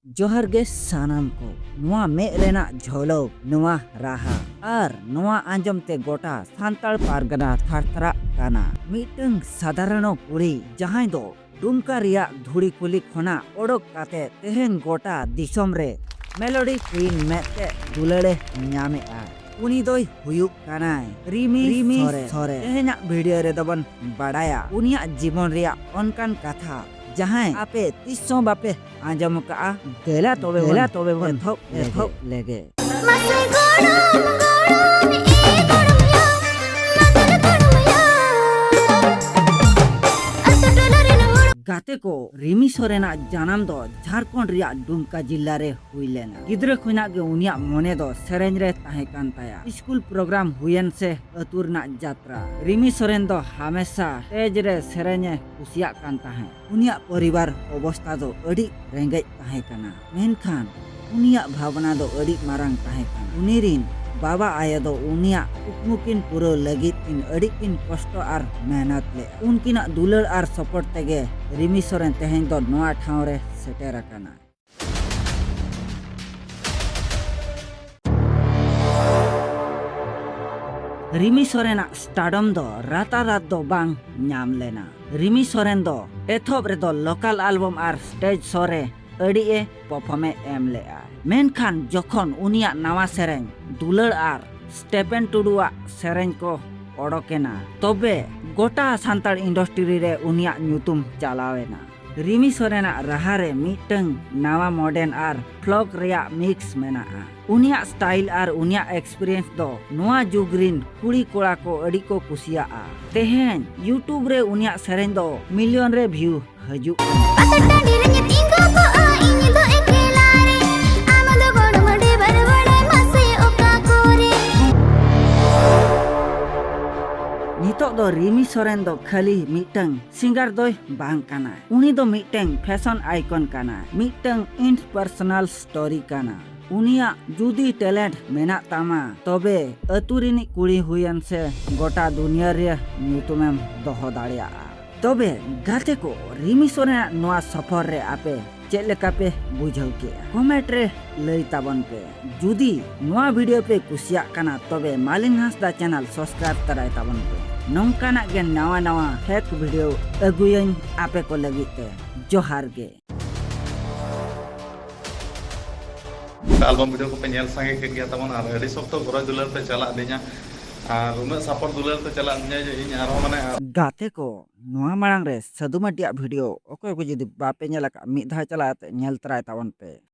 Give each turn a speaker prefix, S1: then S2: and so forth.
S1: जोहर गे सानाम को नुआ में रेना झोलो नुआ राहा और नुआ आंजम ते गोटा सांताल पारगना थारथरा काना मीटिंग साधारण कुड़ी जहां दो दुमका रिया धुड़ी कुली खोना ओडोक काते तेहेन गोटा दिसोम रे मेलोडी क्वीन मेते दुलड़े ᱧᱟᱢᱮ आ उनी दोय हुयुक कानाय रिमी सोरे तेहेना वीडियो रे दबन बाडाया उनिया जीवन रिया अनकान कथा जहां आपे तिसो बापे आंजम का देला तोबे बन एथोक लेगे गाते को रिमी सोरेना जानम दो झारखंड रिया दुमका जिला रे हुई लेना गिद्र खुना गे उनिया मोने दो सेरेंज रे ताहे कान ताया स्कूल प्रोग्राम हुयन से अतुरना यात्रा रिमी सोरेन दो हमेशा तेज रे सेरेंज कुसिया कान ताहे उनिया परिवार अवस्था दो अड़ी रेंगेज ताहे काना मेनखान उनिया भावना दो अड़ी मारंग ताहे काना उनिरिन बाबा आया दो उनिया कुकमुकिन पूरा लगी किन अड़ी किन कष्ट आर मेहनत ले उनकिना दुलर आर सपोर्ट तेगे रिमी सोरेन तेहेन दो नोआ ठाव रे सेटेर अकाना रिमी सोरेना स्टारडम दो रात दो बांग ᱧᱟᱢ लेना रिमी सोरेन दो एथोब रे दो लोकल एल्बम आर स्टेज शो रे अड़ी ए परफॉर्मे एम लेआ मेनखान जखन उनिया नवा सेरेंज दुलड़ आर स्टेफेन टुडुआ सेरेंज को ओडोकेना तबे गोटा सांताल इंडस्ट्री रे उनिया ᱧᱩᱛᱩᱢ चालावेना रिमी सोरेना राहा रे मिटंग नवा मॉडर्न आर फ्लॉक रिया मिक्स मेना उनिया स्टाइल आर उनिया एक्सपीरियंस दो नोआ जुगरिन कुड़ी कोड़ा को अड़ी को कुसिया तेहेन यूट्यूब रे उनिया सेरेंज दो मिलियन रे व्यू हजू नितोग दो रिमी सोरेन दो खाली मिटंग सिंगर दोय बांग काना उनी दो मिटंग फैशन आइकन काना मिटंग इंस्पिरेशनल स्टोरी काना उनिया जुदी टैलेंट मेना तामा तबे अतुरिनी कुड़ी हुयन से गोटा दुनिया रे ᱧᱩᱛᱩᱢᱮᱢ दोहो दाड़िया तबे गाते को रिमी सोरेन नोआ सफर रे आपे चेक लेका पे बुझाव के कमेंट रे लई ताबन पे जुदी नोआ वीडियो पे कुसिया काना तबे मालिन हांसदा चैनल सब्सक्राइब कराय ताबन पे नौकाना गे नवा फेक वीडियो अगुयन आपे को लगिते जोहार गे
S2: एल्बम वीडियो को पे नेल संगे के गया तमन आर अडी सप्तो गोरा दुलर पे चला दिना आर उना सपोर्ट दुलर पे चला दिना जे इन आरो माने
S1: गाते को नोआ मांग रे सदुमाटिया वीडियो ओको को जदी बापे नेला का मिधा चला नेल तराय ताबन पे।